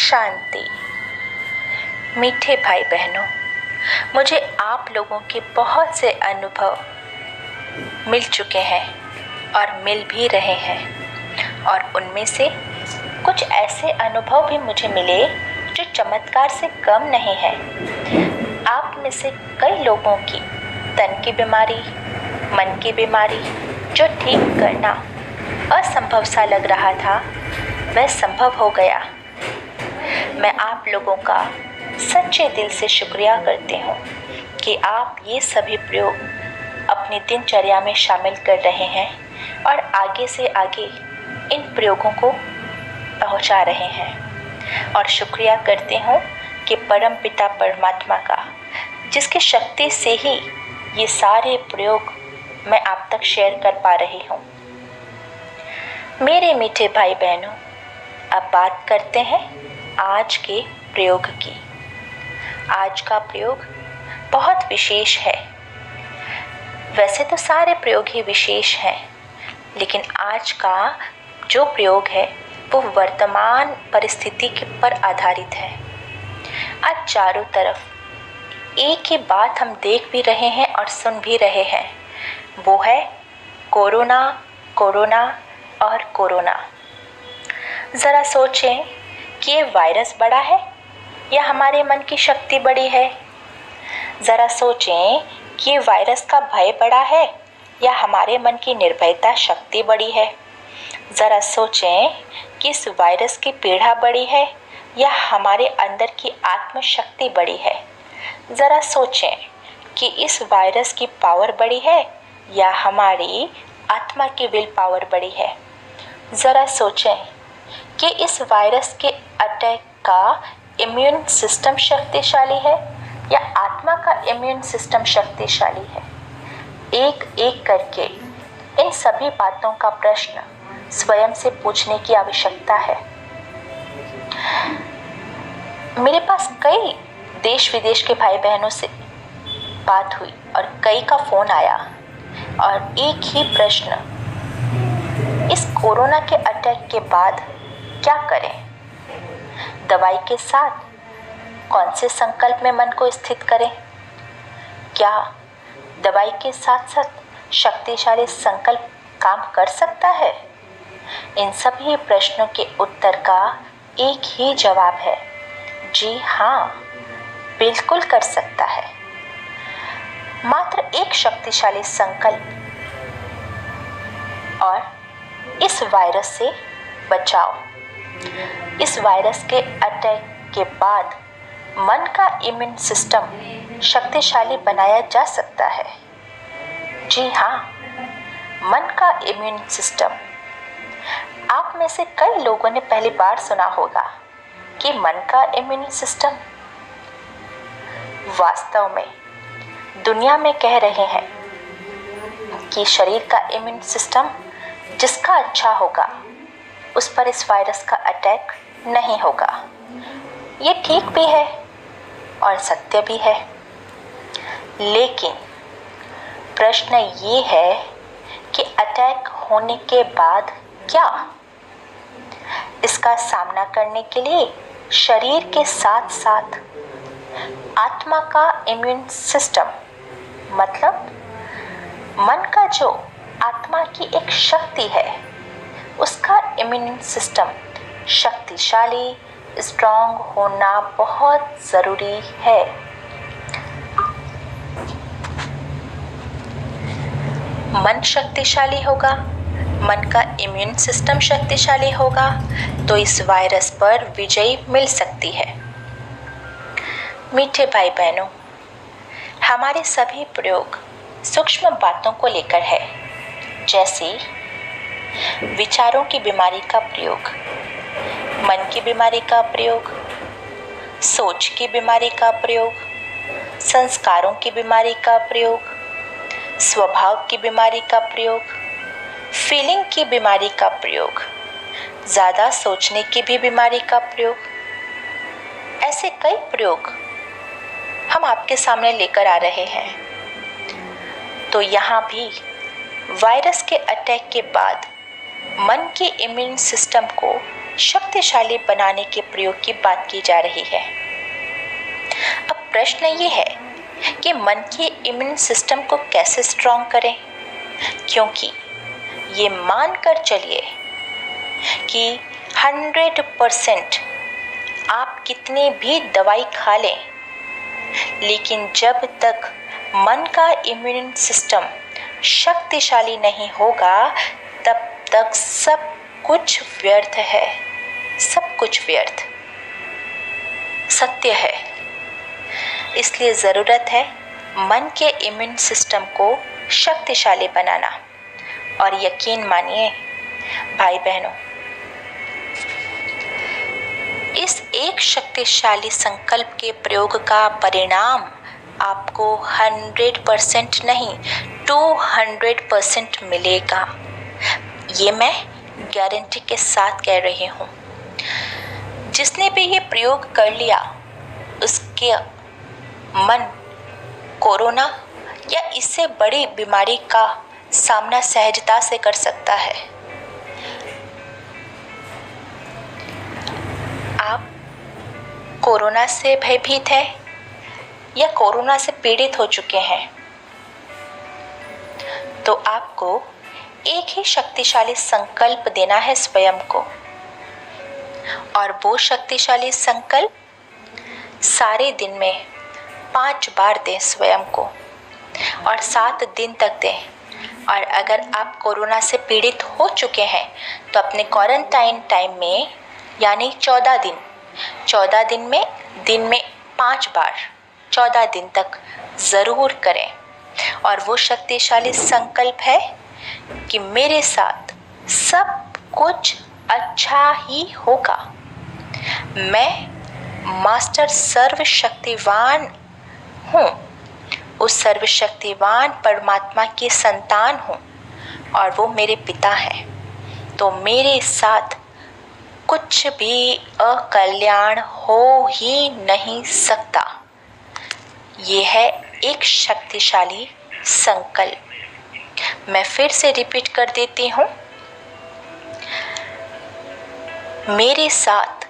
शांति। मीठे भाई बहनों, मुझे आप लोगों के बहुत से अनुभव मिल चुके हैं और मिल भी रहे हैं, और उनमें से कुछ ऐसे अनुभव भी मुझे मिले जो चमत्कार से कम नहीं है। आप में से कई लोगों की तन की बीमारी, मन की बीमारी जो ठीक करना असंभव सा लग रहा था, वह संभव हो गया। मैं आप लोगों का सच्चे दिल से शुक्रिया करती हूँ कि आप ये सभी प्रयोग अपनी दिनचर्या में शामिल कर रहे हैं और आगे से आगे इन प्रयोगों को पहुँचा रहे हैं। और शुक्रिया करती हूँ कि परम पिता परमात्मा का, जिसकी शक्ति से ही ये सारे प्रयोग मैं आप तक शेयर कर पा रही हूँ। मेरे मीठे भाई बहनों, अब बात करते हैं आज के प्रयोग की। आज का प्रयोग बहुत विशेष है। वैसे तो सारे प्रयोग ही विशेष हैं, लेकिन आज का जो प्रयोग है वो वर्तमान परिस्थिति के पर आधारित है। आज चारों तरफ एक ही बात हम देख भी रहे हैं और सुन भी रहे हैं, वो है कोरोना, कोरोना और कोरोना। ज़रा सोचें कि ये वायरस बड़ा है या हमारे मन की शक्ति बड़ी है। ज़रा सोचें कि ये वायरस का भय बड़ा है या हमारे मन की निर्भयता शक्ति बड़ी है। ज़रा सोचें कि इस वायरस की पीड़ा बड़ी है या हमारे अंदर की आत्मशक्ति बड़ी है। ज़रा सोचें कि इस वायरस की पावर बड़ी है या हमारी आत्मा की विल पावर बड़ी है। ज़रा सोचें कि इस वायरस के अटैक का इम्यून सिस्टम शक्तिशाली है या आत्मा का इम्यून सिस्टम शक्तिशाली है। एक एक करके इन सभी बातों का प्रश्न स्वयं से पूछने की आवश्यकता है। मेरे पास कई देश विदेश के भाई बहनों से बात हुई और कई का फ़ोन आया, और एक ही प्रश्न, इस कोरोना के अटैक के बाद क्या करें? दवाई के साथ कौन से संकल्प में मन को स्थित करें? क्या दवाई के साथ साथ शक्तिशाली संकल्प काम कर सकता है? इन सभी प्रश्नों के उत्तर का एक ही जवाब है, जी हाँ, बिल्कुल कर सकता है। मात्र एक शक्तिशाली संकल्प और इस वायरस से बचाओ। इस वायरस के अटैक के बाद मन का इम्यून सिस्टम शक्तिशाली बनाया जा सकता है। जी हाँ, मन का इम्यून सिस्टम। आप में से कई लोगों ने पहली बार सुना होगा कि मन का इम्यून सिस्टम। वास्तव में दुनिया में कह रहे हैं कि शरीर का इम्यून सिस्टम जिसका अच्छा होगा उस पर इस वायरस का अटैक नहीं होगा। ये ठीक भी है और सत्य भी है, लेकिन प्रश्न ये है कि अटैक होने के बाद क्या? इसका सामना करने के लिए शरीर के साथ साथ आत्मा का इम्यून सिस्टम, मतलब मन का जो आत्मा की एक शक्ति है, उसका इम्यून सिस्टम शक्तिशाली, स्ट्रॉन्ग होना बहुत ज़रूरी है। मन शक्तिशाली होगा, मन का इम्यून सिस्टम शक्तिशाली होगा तो इस वायरस पर विजय मिल सकती है। मीठे भाई बहनों, हमारे सभी प्रयोग सूक्ष्म बातों को लेकर है, जैसे विचारों की बीमारी का प्रयोग, मन की बीमारी का प्रयोग, सोच की बीमारी का प्रयोग, संस्कारों की बीमारी का प्रयोग, स्वभाव की बीमारी का प्रयोग, फीलिंग की बीमारी का प्रयोग, ज़्यादा सोचने की भी बीमारी का प्रयोग। ऐसे कई प्रयोग हम आपके सामने लेकर आ रहे हैं। तो यहाँ भी वायरस के अटैक के बाद मन के इम्यून सिस्टम को शक्तिशाली बनाने के प्रयोग की बात की जा रही है। अब प्रश्न ये है कि मन के इम्यून सिस्टम को कैसे स्ट्रॉन्ग करें, क्योंकि ये मानकर चलिए कि 100% आप कितनी भी दवाई खा लें, लेकिन जब तक मन का इम्यून सिस्टम शक्तिशाली नहीं होगा तब तक सब कुछ व्यर्थ है, सब कुछ व्यर्थ सत्य है। इसलिए ज़रूरत है मन के इम्यून सिस्टम को शक्तिशाली बनाना। और यकीन मानिए भाई बहनों, इस एक शक्तिशाली संकल्प के प्रयोग का परिणाम आपको 100% नहीं 200% मिलेगा। ये मैं गारंटी के साथ कह रही हूँ। जिसने भी ये प्रयोग कर लिया उसके मन कोरोना या इससे बड़ी बीमारी का सामना सहजता से कर सकता है। आप कोरोना से भयभीत हैं या कोरोना से पीड़ित हो चुके हैं, तो आपको एक ही शक्तिशाली संकल्प देना है स्वयं को। और वो शक्तिशाली संकल्प सारे दिन में 5 बार दें स्वयं को और 7 दिन तक दें। और अगर आप कोरोना से पीड़ित हो चुके हैं तो अपने क्वारंटाइन टाइम में यानी 14 दिन में 5 बार 14 दिन तक ज़रूर करें। और वो शक्तिशाली संकल्प है कि मेरे साथ सब कुछ अच्छा ही होगा। मैं मास्टर सर्वशक्तिवान हूँ, उस सर्वशक्तिवान परमात्मा की संतान हूँ और वो मेरे पिता हैं, तो मेरे साथ कुछ भी अकल्याण हो ही नहीं सकता। ये है एक शक्तिशाली संकल्प। मैं फिर से रिपीट कर देती हूँ, मेरे साथ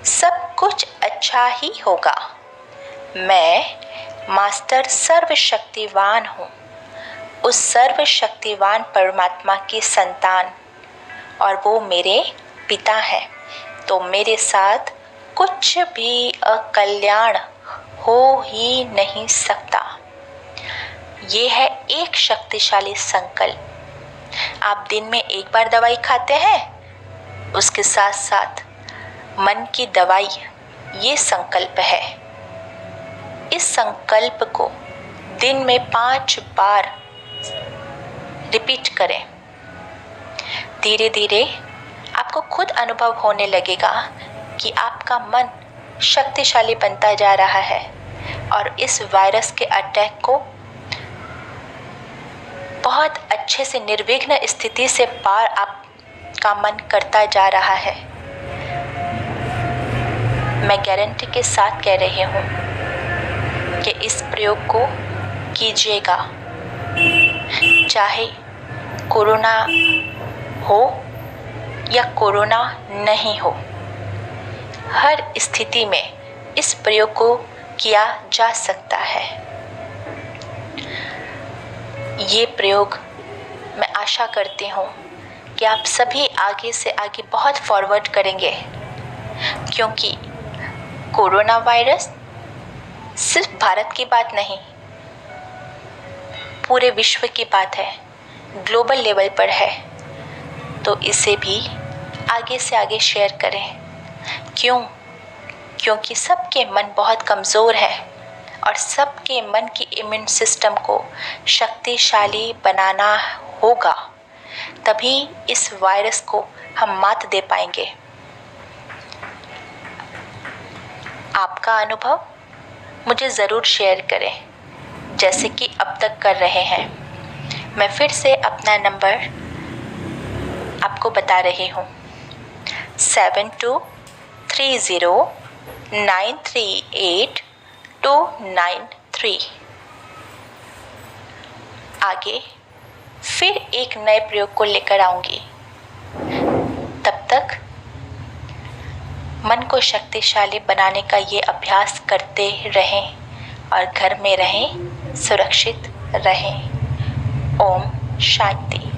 सब कुछ अच्छा ही होगा। मैं मास्टर सर्वशक्तिवान हूँ, उस सर्वशक्तिवान परमात्मा की संतान और वो मेरे पिता हैं, तो मेरे साथ कुछ भी अकल्याण हो ही नहीं सकता। ये है एक शक्तिशाली संकल्प। आप दिन में एक बार दवाई खाते हैं, उसके साथ साथ मन की दवाई ये संकल्प है। इस संकल्प को दिन में 5 बार रिपीट करें। धीरे धीरे आपको खुद अनुभव होने लगेगा कि आपका मन शक्तिशाली बनता जा रहा है और इस वायरस के अटैक को बहुत अच्छे से निर्विघ्न स्थिति से पार आपका मन करता जा रहा है। मैं गारंटी के साथ कह रही हूँ कि इस प्रयोग को कीजिएगा, चाहे कोरोना हो या कोरोना नहीं हो। हर स्थिति में इस प्रयोग को किया जा सकता है। ये प्रयोग मैं आशा करती हूँ कि आप सभी आगे से आगे बहुत फॉरवर्ड करेंगे, क्योंकि कोरोना वायरस सिर्फ भारत की बात नहीं, पूरे विश्व की बात है, ग्लोबल लेवल पर है। तो इसे भी आगे से आगे शेयर करें। क्यों? क्योंकि सबके मन बहुत कमज़ोर है और सबके मन की इम्यून सिस्टम को शक्तिशाली बनाना होगा, तभी इस वायरस को हम मात दे पाएंगे। आपका अनुभव मुझे ज़रूर शेयर करें, जैसे कि अब तक कर रहे हैं। मैं फिर से अपना नंबर आपको बता रही हूँ, 7230938293। आगे फिर एक नए प्रयोग को लेकर आऊँगी। तब तक मन को शक्तिशाली बनाने का ये अभ्यास करते रहें और घर में रहें, सुरक्षित रहें। ओम शांति।